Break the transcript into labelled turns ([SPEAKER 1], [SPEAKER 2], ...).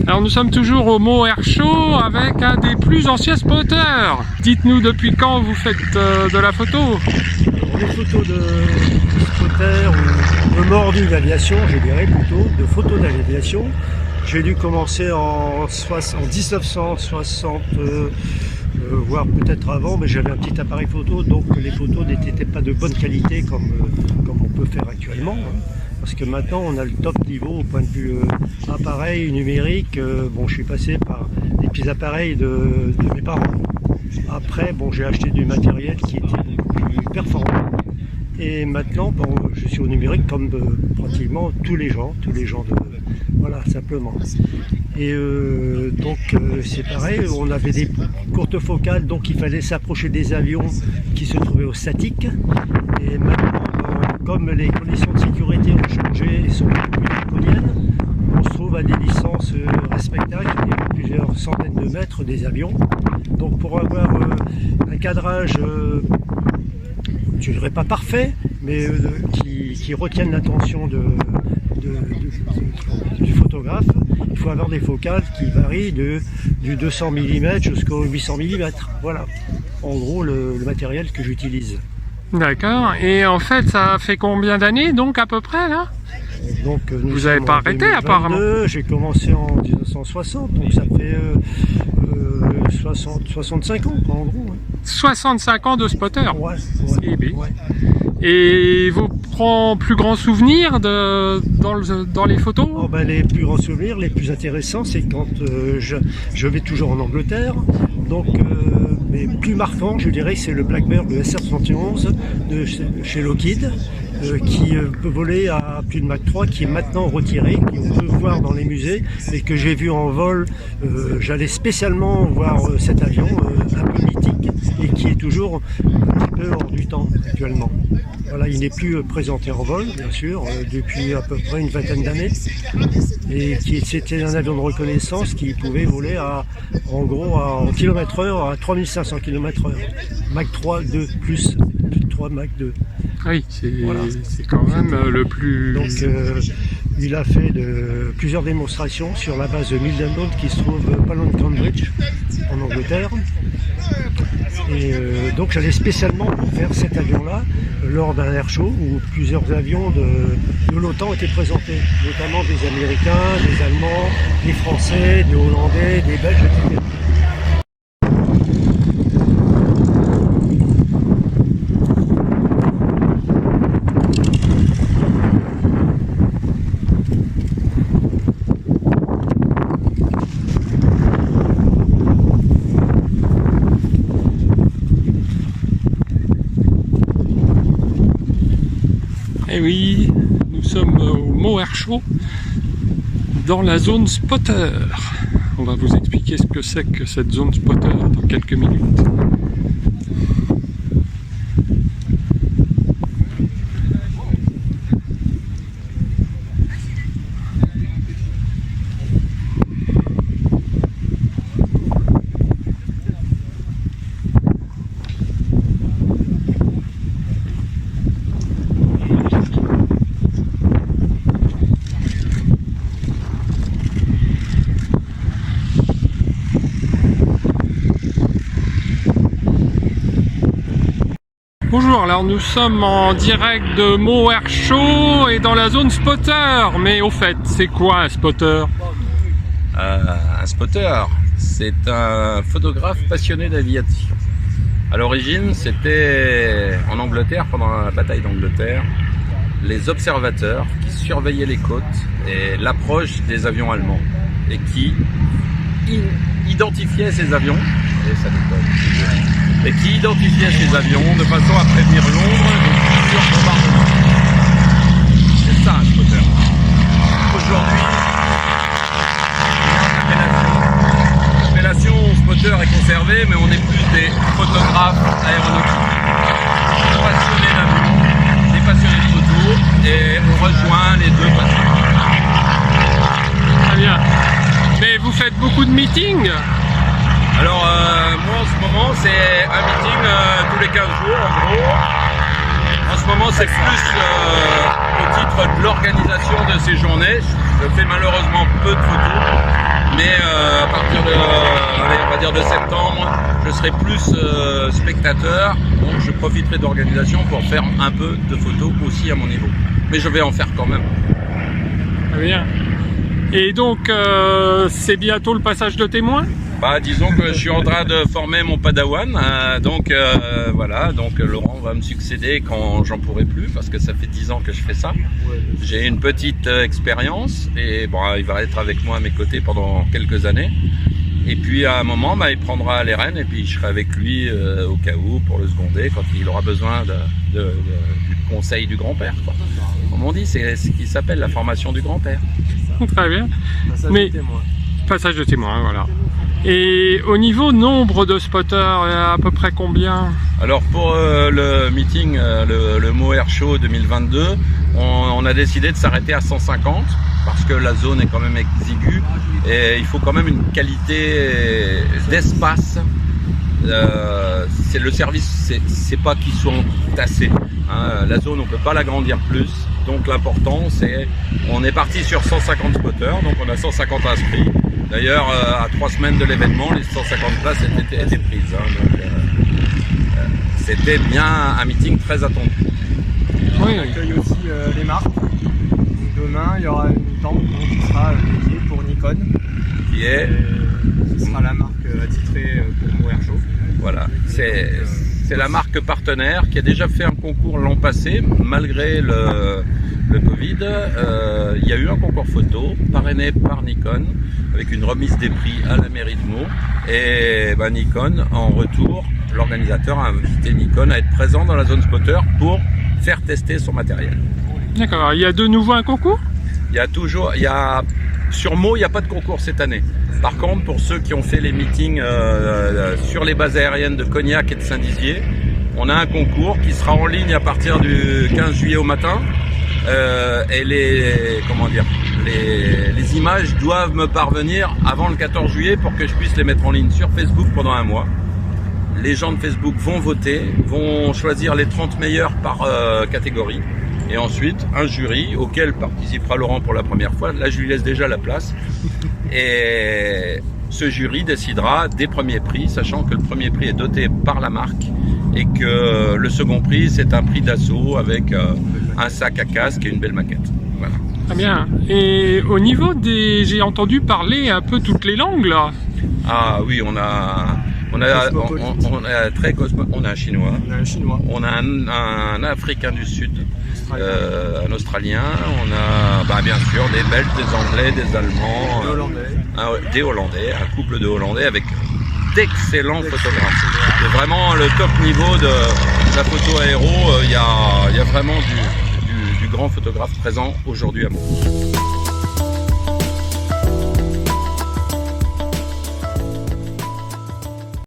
[SPEAKER 1] Alors nous sommes toujours au Mont Herchault avec un des plus anciens spotters. Dites-nous depuis quand vous faites de la photo?
[SPEAKER 2] Les photos de spotter ou de mordu d'aviation, je dirais plutôt, de photos d'aviation. J'ai dû commencer en 1960, voire peut-être avant, mais j'avais un petit appareil photo, donc les photos n'étaient pas de bonne qualité comme on peut faire actuellement. Parce que maintenant on a le top niveau au point de vue appareil numérique. Bon, je suis passé par les petits appareils de mes parents. Après, bon, j'ai acheté du matériel qui était plus performant. Et maintenant, bon, je suis au numérique comme pratiquement tous les gens voilà, simplement. Et donc c'est pareil, on avait des courtes focales, donc il fallait s'approcher des avions qui se trouvaient au statique. Et maintenant, comme les conditions de sécurité ont changé et sont plus draconiennes, on se trouve à des distances respectables, plusieurs centaines de mètres des avions. Donc pour avoir un cadrage, je ne dirais pas parfait, mais qui retienne l'attention du photographe, il faut avoir des focales qui varient du 200 mm jusqu'au 800 mm. Voilà, en gros le matériel que j'utilise.
[SPEAKER 1] D'accord, et en fait ça fait combien d'années donc à peu près là?
[SPEAKER 2] Donc,
[SPEAKER 1] vous n'avez pas arrêté 2022, apparemment?
[SPEAKER 2] J'ai commencé en 1960, donc ça fait 65 ans en gros. Ouais.
[SPEAKER 1] 65 ans de spotter?
[SPEAKER 2] Ouais. Ouais.
[SPEAKER 1] Et vos plus grands souvenirs dans les photos?
[SPEAKER 2] Oh, ben, les plus grands souvenirs, les plus intéressants, c'est quand je vais toujours en Angleterre. Donc, mais plus marquant, je dirais, c'est le Blackbird, le SR-71 de chez Lockheed, qui peut voler à plus de Mach 3, qui est maintenant retiré, qu'on peut voir dans les musées, et que j'ai vu en vol. J'allais spécialement voir cet avion un peu mythique, et qui est toujours un petit peu hors du temps actuellement. Voilà, il n'est plus présenté en vol, bien sûr, depuis à peu près une vingtaine d'années. Et c'était un avion de reconnaissance qui pouvait voler en gros en km/h à 3500 km/h. Mach 3, 2, plus de 3 Mach 2.
[SPEAKER 1] Oui, c'est voilà. Quand même le plus...
[SPEAKER 2] Donc il a fait plusieurs démonstrations sur la base de Mildenhall qui se trouve pas loin de Cambridge, en Angleterre. Et donc j'allais spécialement pour faire cet avion-là lors d'un air show où plusieurs avions de l'OTAN étaient présentés, notamment des Américains, des Allemands, des Français, des Hollandais, des Belges, etc.
[SPEAKER 1] Et oui, nous sommes au Mont Herchault, dans la zone spotter. On va vous expliquer ce que c'est que cette zone spotter dans quelques minutes. Bonjour, alors nous sommes en direct de Mont Herchault et dans la zone spotter. Mais au fait, c'est quoi un spotter?
[SPEAKER 3] Un spotter, c'est un photographe passionné d'aviation. À l'origine, c'était en Angleterre, pendant la bataille d'Angleterre, les observateurs qui surveillaient les côtes et l'approche des avions allemands et qui identifiaient ces avions, et qui identifiaient ces avions de façon à prévenir Londres de futurs bombardements. C'est ça un spotter. Aujourd'hui, l'appellation spotter est conservée, mais on est plus des photographes aéronautiques. Des passionnés d'avion, des passionnés de photo, et on rejoint les deux passionnés.
[SPEAKER 1] Très bien. Mais vous faites beaucoup de meetings?
[SPEAKER 3] Alors moi en ce moment c'est un meeting tous les 15 jours en gros. En ce moment c'est plus au titre de l'organisation de ces journées. Je Je fais malheureusement peu de photos, mais à partir de, allez, on va dire de septembre, je serai plus spectateur, donc je profiterai d'organisation pour faire un peu de photos aussi à mon niveau. Mais je vais en faire quand même.
[SPEAKER 1] Très bien. Et donc, c'est bientôt le passage de témoin?
[SPEAKER 3] Bah, disons que je suis en train de former mon padawan, donc voilà, donc Laurent va me succéder quand j'en pourrai plus, parce que ça fait 10 ans que je fais ça. J'ai une petite expérience, et bon, il va être avec moi à mes côtés pendant quelques années. Et puis à un moment, bah, il prendra les rênes, et puis je serai avec lui au cas où, pour le seconder, quand il aura besoin du conseil du grand-père, quoi. Comme on dit, c'est ce qui s'appelle la formation du grand-père.
[SPEAKER 1] Très bien.
[SPEAKER 2] Passage
[SPEAKER 1] Mais,
[SPEAKER 2] de témoin.
[SPEAKER 1] passage de témoin, voilà. Et au niveau nombre de spotters, il y a à peu près combien?
[SPEAKER 3] Alors pour le meeting, le Mo Air Show 2022, on a décidé de s'arrêter à 150 parce que la zone est quand même exiguë et il faut quand même une qualité d'espace. C'est le service, c'est pas qu'ils sont tassés. Hein. La zone, on peut pas l'agrandir plus. Donc l'important, c'est, on est parti sur 150 spotters, donc on a 150 inscrits. D'ailleurs, à 3 semaines de l'événement, les 150 places étaient prises. Hein, donc, c'était bien un meeting très attendu.
[SPEAKER 4] On accueille aussi les marques. Donc, demain, il y aura une tente qui sera dédiée pour Nikon.
[SPEAKER 3] Qui est
[SPEAKER 4] Ce sera la marque attitrée pour Mo Air Show.
[SPEAKER 3] Voilà, c'est la marque partenaire qui a déjà fait un concours l'an passé, malgré le Covid. Il y a eu un concours photo parrainé par Nikon avec une remise des prix à la mairie de Meaux. Et ben, Nikon, en retour, l'organisateur a invité Nikon à être présent dans la zone spotter pour faire tester son matériel.
[SPEAKER 1] D'accord. Il y a de nouveau un concours?
[SPEAKER 3] Sur Meaux, il n'y a pas de concours cette année. Par contre, pour ceux qui ont fait les meetings sur les bases aériennes de Cognac et de Saint-Dizier, on a un concours qui sera en ligne à partir du 15 juillet au matin. Et les images doivent me parvenir avant le 14 juillet pour que je puisse les mettre en ligne sur Facebook pendant un mois. Les gens de Facebook vont voter, vont choisir les 30 meilleurs par catégorie. Et ensuite, un jury auquel participera Laurent pour la première fois. Là, je lui laisse déjà la place. Et ce jury décidera des premiers prix, sachant que le premier prix est doté par la marque et que le second prix, c'est un prix d'assaut avec un sac à casque et une belle maquette. Voilà.
[SPEAKER 1] Très bien. Et au niveau des... J'ai entendu parler un peu toutes les langues, là.
[SPEAKER 3] Ah oui, on a très cosmo. On a un chinois.
[SPEAKER 4] On a un chinois.
[SPEAKER 3] On a un africain du sud. Un australien, on a bien sûr des Belges, des Anglais, des Allemands, des Hollandais, un couple de Hollandais avec d'excellents photographes. C'est vraiment le top niveau de la photo aéro, il y a vraiment du grand photographe présent aujourd'hui à Meaux.